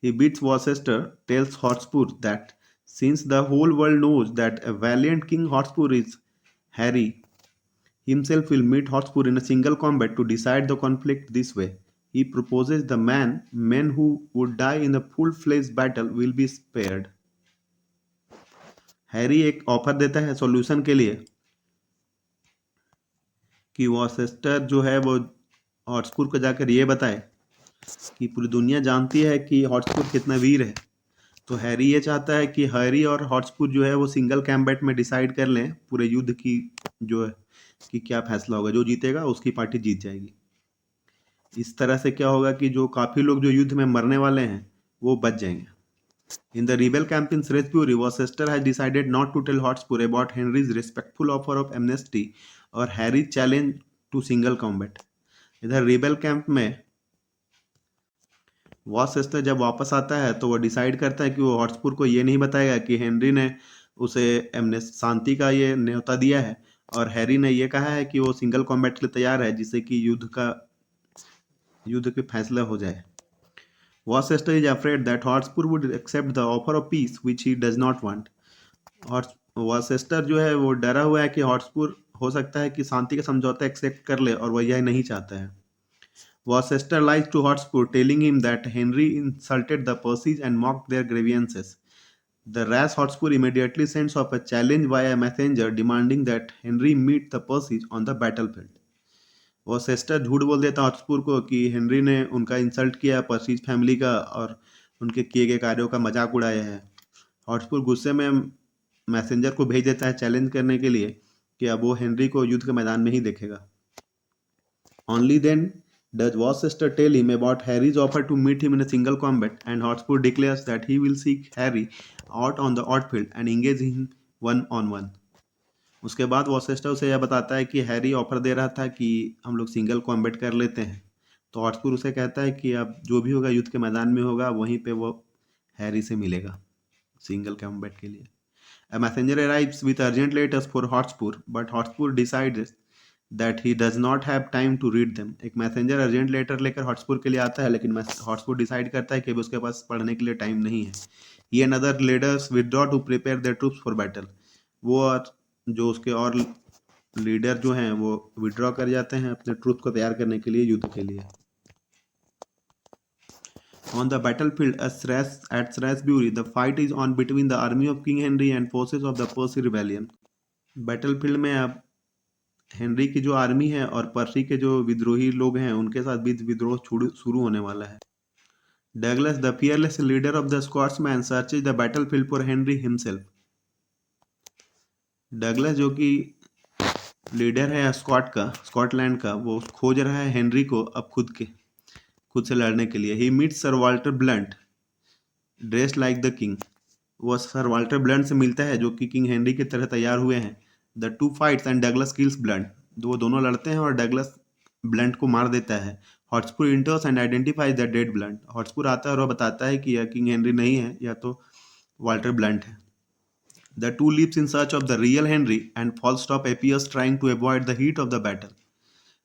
He bids Worcester, tells Hotspur that since the whole world knows that a valiant King Hotspur is, Harry himself will meet Hotspur in a single combat to decide the conflict this way. He proposes the men who would die in a full-fledged battle will be spared. Harry एक offer देता है solution के लिए कि वॉसेस्टर जो है वो हॉटस्पूर को जाकर ये बताए कि पूरी दुनिया जानती है कि हॉटस्पूर कितना वीर है। तो हैरी ये चाहता है कि हैरी और हॉटस्पूर जो है वो सिंगल कैम्बैट में डिसाइड कर लें पूरे युद्ध की जो है कि क्या फैसला होगा, जो जीतेगा उसकी पार्टी जीत जाएगी। इस तरह से क्या होगा कि जो काफ़ी लोग जो युद्ध में मरने वाले हैं वो बच जाएंगे। In the rebel camp in Shrewsbury, Worcester has decided not to tell Hotspur about Henry's respectful offer of amnesty or Harry's challenge to single combat. इधर रिबेल कैंप में वॉसेस्टर जब वापस आता है तो वो डिसाइड करता है कि वो हॉटस्पूर को ये नहीं बताएगा कि हेनरी ने उसे शांति का ये न्योता दिया है, और हैरी ने ये कहा है कि वो सिंगल कॉम्बैट के लिए तैयार है जिससे कि युद्ध के फैसला हो जाए। Worcester is afraid that Hotspur would accept the offer of peace which he does not want. और वॉसेस्टर जो है वो डरा हुआ है कि हॉटस्पूर हो सकता है कि शांति का समझौता एक्सेप्ट कर ले, और वह यह नहीं चाहता है। वॉसेस्टर lies to Hotspur, telling him that Henry insulted the Percys and mocked their grievances. The rash Hotspur immediately sends off a challenge via a messenger demanding that Henry meet the Percys on the battlefield. वॉसेस्टर झूठ बोल देता हॉटस्पूर को कि Henry ने उनका insult किया, पर्सीज family का, और उनके किए गए कार्यों का मजाक उड़ाया है। हॉटस्पूर गुस्से में मैसेंजर को भेज देता है चैलेंज करने के लिए कि अब वो हेनरी को युद्ध के मैदान में ही देखेगा। Only then does Worcester tell him about Harry's offer to meet him in a single combat, and Hotspur declares that he will seek Harry out on the outfield and engage him 1-on-1। उसके बाद वॉसेस्टर उसे यह बताता है कि Harry offer दे रहा था कि हम लोग सिंगल कॉम्बैट कर लेते हैं। तो हॉटस्पूर उसे कहता है कि अब जो भी होगा युद्ध के मैदान में होगा, वहीं पे वो हैरी से मिलेगा सिंगल कॉम्बैट के लिए। A messenger arrives with urgent letters for Hotspur, but Hotspur decides that he does not have time to read them. एक मैसेंजर अर्जेंट लेटर लेकर हॉटस्पूर के लिए आता है, लेकिन हॉटस्पूर डिसाइड करता है कि अभी उसके पास पढ़ने के लिए टाइम नहीं है। He and other leaders withdraw to prepare their troops for battle. वो और जो उसके और लीडर जो हैं वो विड्रॉ कर जाते हैं अपने ट्रूप को तैयार करने के लिए, युद्ध के लिए। On the battlefield at Shrewsbury, the fight is on between the army of King Henry and forces of the Percy rebellion. Battlefield में अब हेनरी की जो आर्मी है और पर्सी के जो विद्रोही लोग हैं उनके साथ बीच विद्रोह शुरू होने वाला है। Douglas the fearless leader of the Scotsman searches the battlefield for Henry himself. Douglas जो कि लीडर है स्कॉटलैंड का, वो खोज रहा है हेनरी को अब खुद से लड़ने के लिए। He meets sir Walter blunt dressed like the king. वो सर वाल्टर ब्लंट से मिलता है जो कि किंग हेनरी की तरह तैयार हुए हैं। The two fights and Douglas kills blunt. वो दोनों लड़ते हैं और डगलस ब्लंट को मार देता है। Hotspur enters and identifies the dead Blunt. Hotspur आता है और वो बताता है कि यह किंग हेनरी नहीं है, या तो वाल्टर ब्लंट है। The two leaves in search of the real Henry and Falstaff appears trying to avoid the heat of the battle.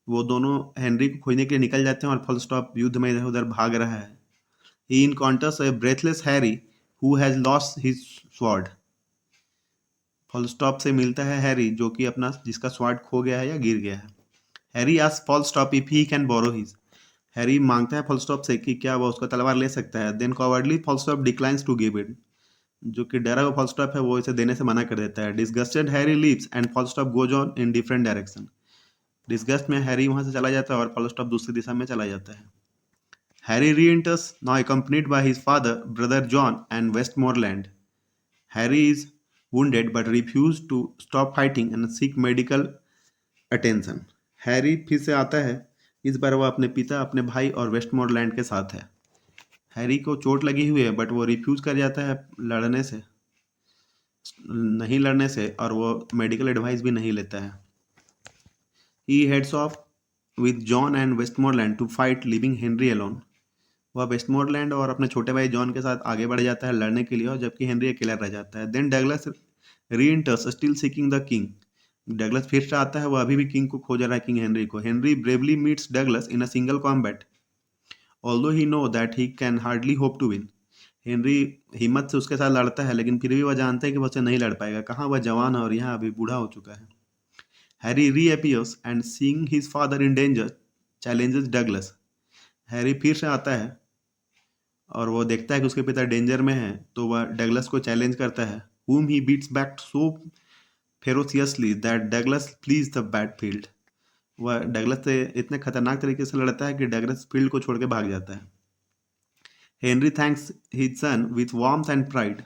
वो दोनों हेनरी को खोजने के लिए निकल जाते हैं और फॉलस्टॉप युद्ध में इधर उधर भाग रहा है। He encounters a breathless Harry who has lost his sword. फॉलस्टॉप से मिलता है हैरी जो कि जिसका स्वॉर्ड खो गया है या गिर गया है। Harry asks फॉलस्टॉप if he can borrow his. Harry मांगता है फॉलस्टॉप से कि क्या वह उसका तलवार ले सकता है। Then cowardly फॉलस्टॉप declines to give it. जो कि डरा हुआ फॉलस्टॉप है वो इसे देने से मना कर देता है। Disgusted Harry leaves and फॉलस्टॉप goes on in different direction. Disgust में हैरी वहां से चला जाता है और फॉलस्टॉप दूसरी दिशा में चला जाता है। Harry re-enters, now accompanied by his father, brother John, and Westmoreland. Harry is wounded but refuses to stop fighting and seek medical attention. Harry फिर से आता है, इस बार वह अपने पिता, अपने भाई और वेस्टमोरलैंड के साथ है। हैरी को चोट लगी हुई है बट वो रिफ्यूज कर जाता है नहीं लड़ने से, और वो मेडिकल एडवाइस भी नहीं लेता है। He heads off with John and Westmoreland to fight, leaving Henry alone. वह वेस्टमोरलैंड और अपने छोटे भाई जॉन के साथ आगे बढ़ जाता है लड़ने के लिए, और जबकि हेनरी अकेला रह जाता है। Then Douglas re-enters still seeking the king. Douglas फिर से आता है, वह अभी भी किंग को खोज रहा है, किंग हेनरी को। Henry bravely meets Douglas in a single combat although he know that he can hardly hope to win. Henry हिम्मत से उसके साथ लड़ता है, लेकिन फिर भी वह जानता है कि वह उससे नहीं लड़ पाएगा। कहाँ वह जवान है और यहाँ अभी बूढ़ा हो चुका है। Harry reappears and seeing his father in danger challenges Douglas. Harry फिर से आता है और वो देखता है कि उसके पिता डेंजर में हैं, तो वह डगलस को चैलेंज करता है। whom he beats back so ferociously that Douglas flees the battlefield. वह डगलस से इतने खतरनाक तरीके से लड़ता है कि डगलस फील्ड को छोड़ के भाग जाता है। Henry thanks his son with warmth and pride,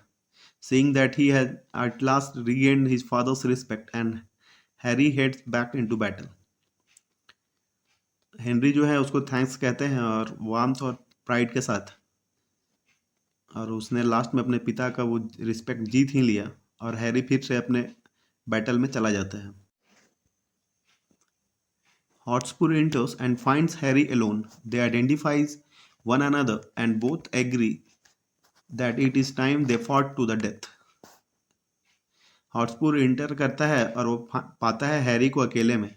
seeing that he had at last regained his father's respect, and Harry heads back into battle. Henry जो है उसको थैंक्स कहते हैं और वार्मथ और प्राइड के साथ, और उसने लास्ट में अपने पिता का वो रिस्पेक्ट जीत ही लिया, और हैरी फिर से अपने बैटल में चला जाता है। Hotspur enters and finds Harry alone. They identifies one another and both agree that it is time they fought to the death. Hotspur enter करता है और वो पाता है हैरी को अकेले में।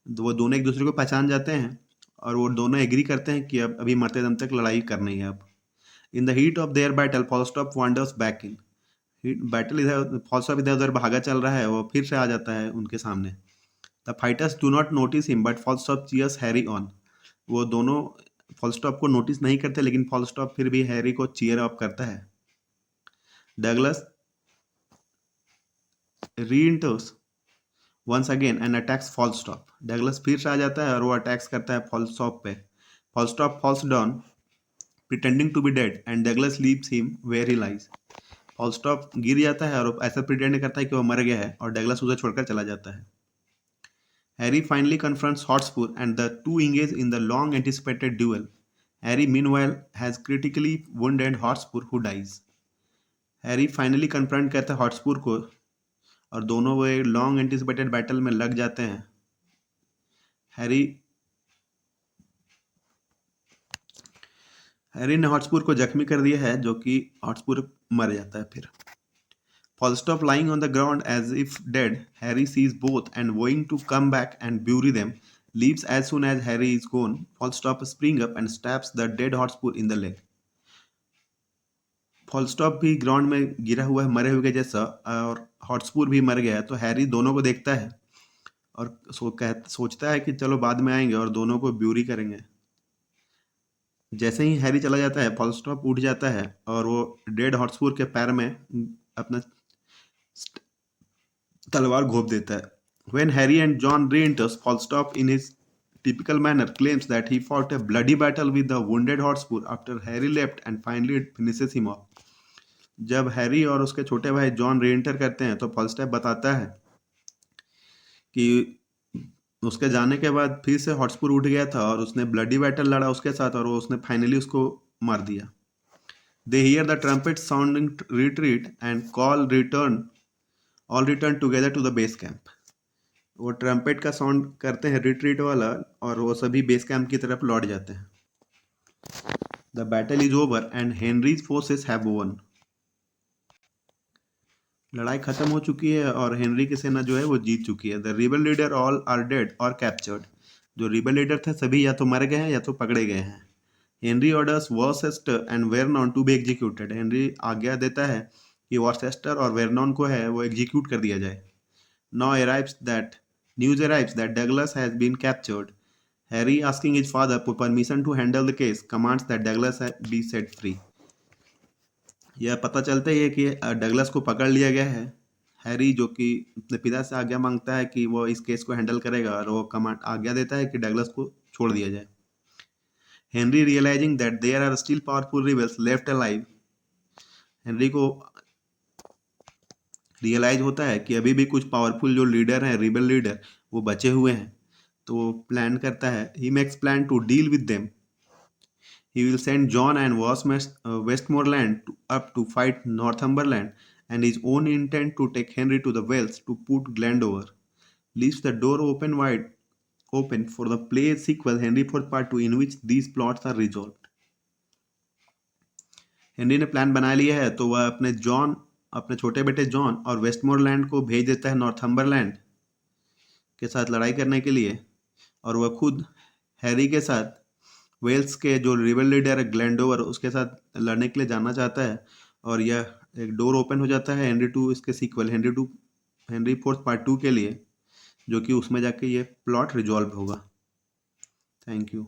वो दोनों एक दूसरे को पहचान जाते हैं और वो दोनों एग्री करते हैं कि अब अभी मरते दम तक लड़ाई करनी है। अब in the heat of their battle Falstaff wanders back in. Battle इधर फॉलस्टॉप इधर उधर भागा चल रहा है, वो फिर से आ जाता है उनके सामने। The fighters do not notice him but Falstaff cheers Harry on. वो दोनों फॉलस्टॉप को नोटिस नहीं करते, लेकिन फॉलस्टॉप फिर भी हैरी को चीयर अप करता है। Douglas re-enters once again and attacks Falstop. Douglas फिर से आ जाता है और वो अटैक्स करता है फॉलस्टॉप पे। फॉलस्टॉप falls down pretending to be dead and Douglas leaves him where he lies. फॉलस्टॉप गिर जाता है और ऐसा प्रिटेंड करता है कि वो मर गया है, और डगलस उसे छोड़कर चला जाता है। Harry finally confronts Hotspur and the two engage in the long anticipated duel. Harry meanwhile has critically wounded Hotspur who dies. Harry finally confront करता है हॉटस्पूर को और दोनों वो लॉन्ग एंटिसिपेटेड बैटल में लग जाते हैं। हैरी ने हॉटस्पूर को जख्मी कर दिया है, जो कि हॉटस्पूर मर जाता है। फिर Falstop lying on the ground as if dead, Harry sees both and vowing to come back and bury them, leaves as soon as Harry is gone. Falstop springs up and stabs the dead Hotspur in the leg. फॉलस्टॉप भी ground में गिरा हुआ है मरे हुए के जैसा, और हॉटस्पूर भी मर गया है। तो हैरी दोनों को देखता है और सोचता है कि चलो बाद में आएंगे और दोनों को ब्यूरी करेंगे। जैसे ही हैरी चला जाता है, फॉलस्टॉप उठ जाता है और वो डेड हॉटस्पूर के पैर में अपना तलवार घोंप देता है। When Harry and John re-enters, Falstop in his typical manner claims that he fought a bloody battle with the wounded Hotspur after Harry left and finally it finishes him off. जब Harry और उसके छोटे भाई John री-एंटर करते हैं तो फॉलस्टॉप बताता है कि उसके जाने के बाद फिर से हॉटस्पूर उठ गया था और उसने ब्लडी बैटल लड़ा उसके साथ और वो उसने फाइनली उसको मार दिया। They hear the trumpet sounding retreat and call return, all return together to the base camp. वो ट्रम्पेट का साउंड करते हैं रिट्रीट वाला, और वो सभी बेस कैंप की तरफ लौट जाते हैं। The battle is over and Henrys forces have वोन। लड़ाई खत्म हो चुकी है और हेनरी की सेना जो है वो जीत चुकी है। The rebel leader all are dead और कैप्चर्ड। जो रिबल लीडर थे सभी या तो मर गए हैं या तो पकड़े गए हैं। Henry orders Worcester and Vernon to be executed. Henry आज्ञा देता है कि वॉर्सेस्टर और वेरनॉन को है वो एग्जीक्यूट कर दिया जाए। Now news arrives that Douglas has been captured. Harry, asking his father for permission to handle the case, commands that Douglas be set free. यह पता चलता ही है कि डगलस को पकड़ लिया गया है। हैरी जो कि अपने पिता से आज्ञा मांगता है कि वो इस केस को हैंडल करेगा, और वो कमांड आज्ञा देता है कि डगलस को छोड़ दिया जाए। Henry realising that there are still powerful rebels left alive. Henry को रियलाइज होता है कि अभी भी कुछ पावरफुल जो लीडर हैं, रिबल लीडर, वो बचे हुए हैं। तो वो प्लान करता है, he makes plan to deal with them. He will send John and Westmoreland up to fight Northumberland and his own intent to take Henry to the wells to put Glandover. Leaves the door open for the play sequel Henry IV Part 2 in which these plots are resolved. Henry ने plan बना लिया है तो वह अपने छोटे बेटे John और वेस्टमोरलैंड को भेज देता है नॉर्थम्बरलैंड के साथ लड़ाई करने के लिए, और वह खुद हैरी के साथ वेल्स के जो रिबल लीडर है ग्लैंडोवर उसके साथ लड़ने के लिए जाना चाहता है। और यह एक डोर ओपन हो जाता है हेनरी 2 इसके सीक्वल हेनरी फोर्थ पार्ट 2 के लिए, जो कि उसमें जाके ये प्लॉट रिजॉल्व होगा। Thank you.